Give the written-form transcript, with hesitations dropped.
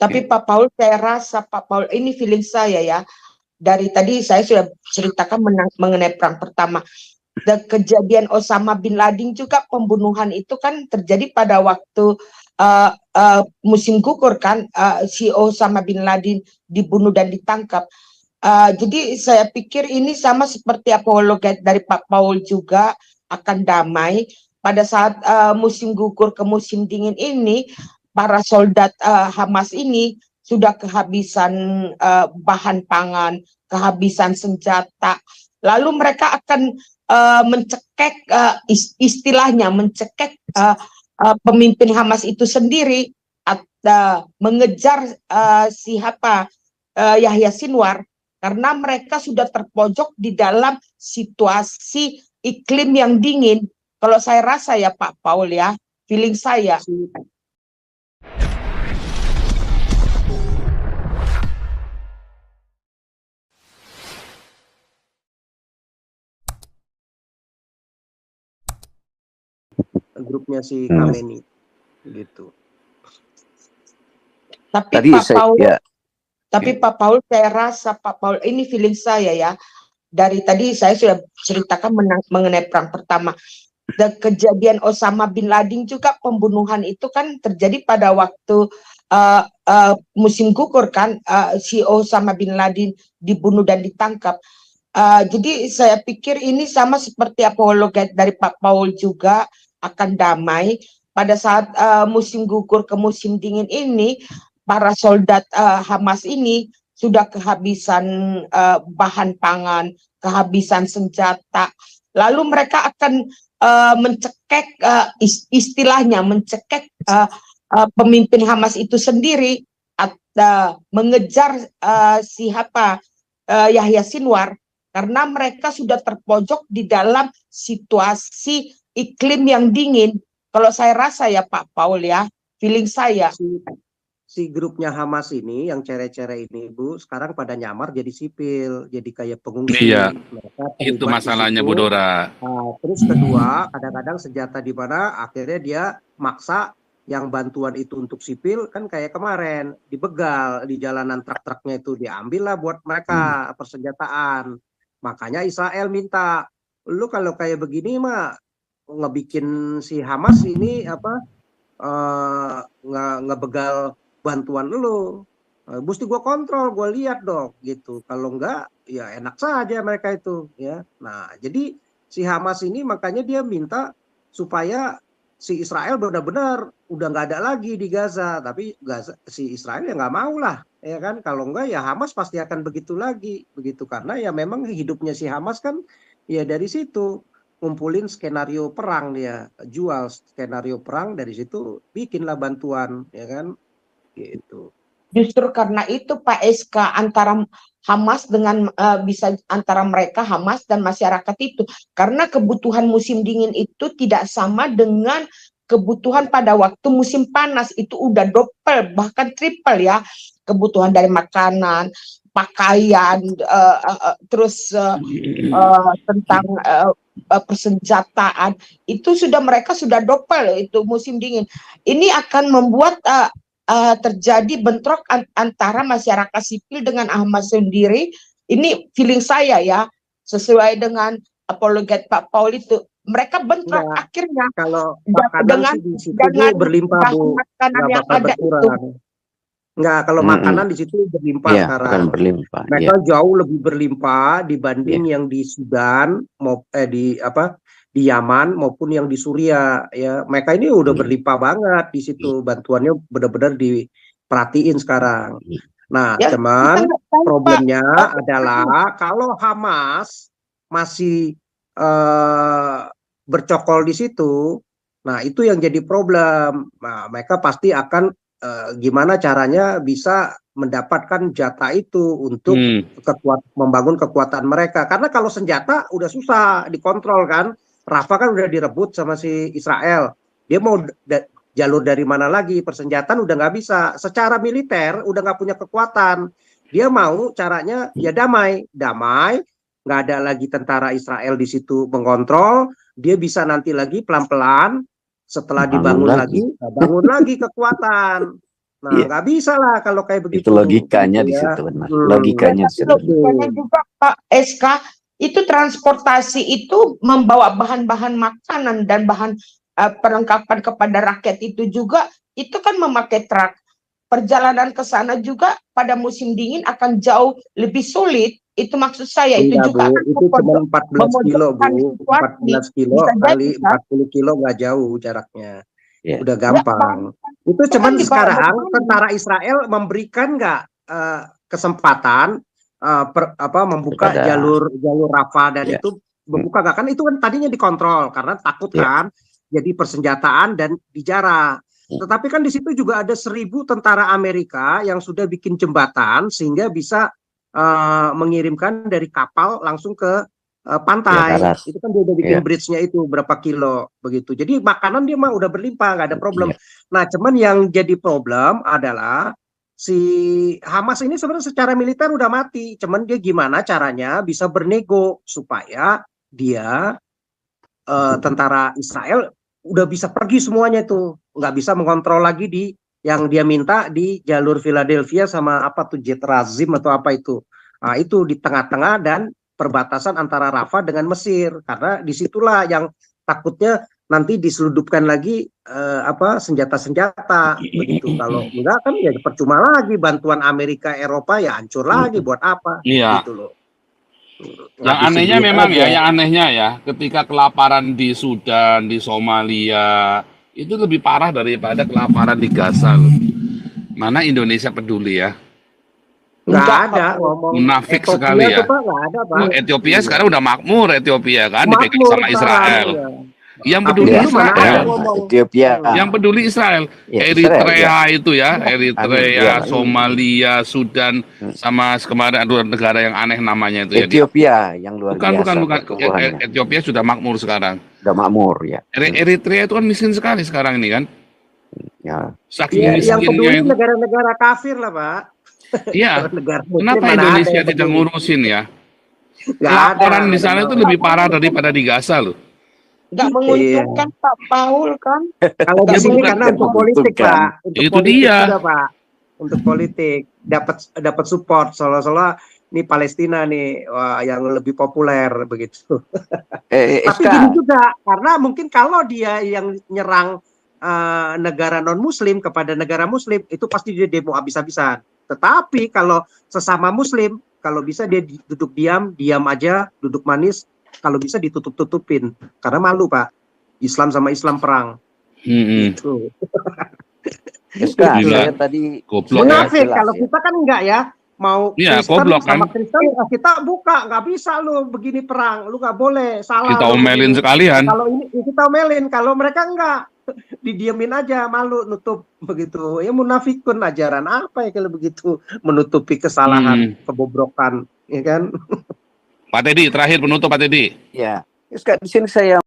Tapi Pak Paul, saya rasa Pak Paul, ini feeling saya ya, dari tadi saya sudah ceritakan mengenai perang pertama. Kejadian Osama bin Laden juga, pembunuhan itu kan terjadi pada waktu musim gugur kan, si Osama bin Laden dibunuh dan ditangkap. Jadi saya pikir ini sama seperti apologet dari Pak Paul juga, akan damai pada saat musim gugur ke musim dingin ini. Para soldat Hamas ini sudah kehabisan bahan pangan, kehabisan senjata, lalu mereka akan mencekek, istilahnya mencekek pemimpin Hamas itu sendiri, mengejar siapa Yahya Sinwar, karena mereka sudah terpojok di dalam situasi iklim yang dingin. Kalau saya rasa ya Pak Paul ya, feeling saya. Grupnya si Khamenei gitu. Tapi Pak Paul, saya rasa Pak Paul, ini feeling saya ya, dari tadi saya sudah ceritakan mengenai perang pertama. Kejadian Osama bin Laden juga, pembunuhan itu kan terjadi pada waktu musim gugur kan, si Osama bin Laden dibunuh dan ditangkap. Jadi saya pikir ini sama seperti apologet dari Pak Paul juga, akan damai pada saat musim gugur ke musim dingin ini. Para soldat Hamas ini sudah kehabisan bahan pangan, kehabisan senjata, lalu mereka akan mencekek, istilahnya mencekek pemimpin Hamas itu sendiri, mengejar siapa Yahya Sinwar, karena mereka sudah terpojok di dalam situasi iklim yang dingin. Kalau saya rasa ya Pak Paul ya, feeling saya. Si grupnya Hamas ini, yang cere-cere ini Bu, sekarang pada nyamar jadi sipil, jadi kayak pengungsi. Iya, itu masalahnya Bu Dora. Terus kedua, kadang-kadang senjata di mana akhirnya dia maksa yang bantuan itu untuk sipil, kan kayak kemarin dibegal di jalanan, truk-truknya itu diambil lah buat mereka persenjataan. Makanya Israel minta, lu kalau kayak begini mah ngebikin si Hamas ini apa ngebegal bantuan lu, mesti gue kontrol, gue lihat dong gitu. Kalau enggak ya enak saja mereka itu ya. Nah jadi si Hamas ini makanya dia minta supaya si Israel benar-benar udah nggak ada lagi di Gaza. Tapi Gaza, si Israel ya nggak mau lah ya kan. Kalau enggak ya Hamas pasti akan begitu lagi begitu, karena ya memang hidupnya si Hamas kan ya dari situ, ngumpulin skenario perang, dia jual skenario perang, dari situ bikinlah bantuan ya kan gitu. Justru karena itu Pak SK, antara Hamas dengan bisa antara mereka Hamas dan masyarakat itu, karena kebutuhan musim dingin itu tidak sama dengan kebutuhan pada waktu musim panas. Itu udah double bahkan triple ya, kebutuhan dari makanan, pakaian, terus tentang persenjataan itu sudah mereka sudah double itu musim dingin. Ini akan membuat terjadi bentrok antara masyarakat sipil dengan Hamas sendiri. Ini feeling saya ya, sesuai dengan apologet Pak Paul itu, mereka bentrok akhirnya. Kalau makanan di situ berlimpah Bu, nggak bakal berkurang. Enggak, kalau makanan di situ berlimpah sekarang. Berlimpah, mereka jauh lebih berlimpah dibanding yang di Sudan, di Yaman maupun yang di Suria ya. Mereka ini udah berlimpah banget di situ, bantuannya benar-benar diperhatiin sekarang. Nah, cuman problemnya adalah kalau Hamas masih bercokol di situ, nah itu yang jadi problem. Nah, mereka pasti akan gimana caranya bisa mendapatkan jatah itu untuk membangun kekuatan mereka. Karena kalau senjata udah susah dikontrol kan. Rafah kan udah direbut sama si Israel. Dia mau jalur dari mana lagi? Persenjataan udah nggak bisa. Secara militer udah nggak punya kekuatan. Dia mau caranya ya damai. Damai, nggak ada lagi tentara Israel di situ mengontrol. Dia bisa nanti lagi pelan-pelan setelah dibangun lagi, bangun lagi kekuatan. Nah, nggak bisa lah kalau kayak begitu. Itu logikanya di gitu ya. situ, benar. Logikanya di situ. Logikanya juga Pak SK, itu transportasi itu membawa bahan-bahan makanan dan bahan perlengkapan kepada rakyat itu juga, itu kan memakai truk. Perjalanan ke sana juga pada musim dingin akan jauh lebih sulit. Itu maksud saya, itu Iya, juga Bu, akan itu cuma 14 kilo, memojokkan Bu. situasi. 14 kilo Bisa kali jadi, Pak. 40 kilo nggak jauh jaraknya. Ya. Udah gampang. Itu Itu cuman kan dibawa sekarang bagaimana? tentara Israel memberikan nggak kesempatan membuka Kepada- jalur Rafah, dan Ya. itu membuka nggak, kan itu kan tadinya dikontrol karena takut Ya. kan jadi persenjataan dan dijarah. Tetapi kan di situ juga ada 1.000 tentara Amerika yang sudah bikin jembatan sehingga bisa mengirimkan dari kapal langsung ke pantai. Ya, darat. Itu kan dia udah bikin Ya. bridge-nya itu berapa kilo begitu. Jadi makanan dia mah udah berlimpah, nggak ada problem. Ya. Nah, cuman yang jadi problem adalah si Hamas ini sebenarnya secara militer udah mati. Cuman dia gimana caranya bisa bernego supaya dia tentara Israel udah bisa pergi semuanya itu, nggak bisa mengontrol lagi di yang dia minta di jalur Philadelphia sama apa tuh Jet Razim atau apa itu. Nah, itu di tengah-tengah dan perbatasan antara Rafah dengan Mesir, karena disitulah yang takutnya nanti diseludupkan lagi senjata-senjata begitu. Kalau enggak kan ya percuma lagi bantuan Amerika Eropa, ya hancur lagi, buat apa? Iya. Gitu loh. Yang Ngabisin anehnya duit memang aja. yang anehnya ya, ketika kelaparan di Sudan, di Somalia, itu lebih parah daripada kelaparan di Gaza loh. Mana Indonesia peduli ya? Nggak ada ngomong Munafik Ethiopia sekali ya. tuh, Pak, nggak ada, Pak. Ethiopia Iya. sekarang udah makmur, Ethiopia kan dipegang Makmur sama sekarang, Israel. ya. Yang Tapi peduli dulu mana ada Israel. ngomong. Ethiopia. Yang peduli Israel. Ya, Eritrea Israel, itu ya, Eritrea, Iya. Somalia, Sudan, sama kemarin ada negara yang aneh namanya itu ya. Ethiopia yang luar Bukan. biasa pertumbuhannya. Ethiopia sudah makmur sekarang. Udah makmur ya. Eritrea itu kan miskin sekali sekarang ini kan. Ya. Saking Ya, yang peduli miskinnya itu. negara-negara kafir lah, Pak. Iya. Negara Muslim Kenapa mana ada Indonesia yang tidak peduli? ngurusin ya? Nggak ada. Kelaparan di sana itu lebih parah daripada di Gaza loh. Nggak menguntungkan Pak Paul kan? Kalau di Ya, sini bukan. karena untuk politik, Menguntungkan. Pak. Untuk Itu politik dia. juga, Pak. Untuk politik dapat support seolah-olah ini Palestina nih, wah, yang lebih populer begitu. Tapi SK. gini juga, karena mungkin kalau dia yang nyerang negara non-Muslim kepada negara Muslim, itu pasti dia demo habis-habisan. Tetapi kalau sesama Muslim, kalau bisa dia duduk diam aja, duduk manis, kalau bisa ditutup-tutupin. Karena malu, Pak. Islam sama Islam perang. Gitu. SK, Gila. saya tadi Goblok ya. Munafik, jelas, kalau ya. kita kan enggak ya. Mau Iya, Kristen goblok sama kan. Kristen, kita buka. Nggak bisa lu begini perang. Lu nggak boleh, salah. Kita lu omelin begini. sekalian. Kalau ini kita omelin, kalau mereka enggak. Didiemin aja, malu, nutup begitu. Ya munafikun, ajaran apa ya kalau begitu, menutupi kesalahan, kebobrokan, ya kan? Pak Teddy, terakhir penutup Pak Teddy. Ya, SK di sini saya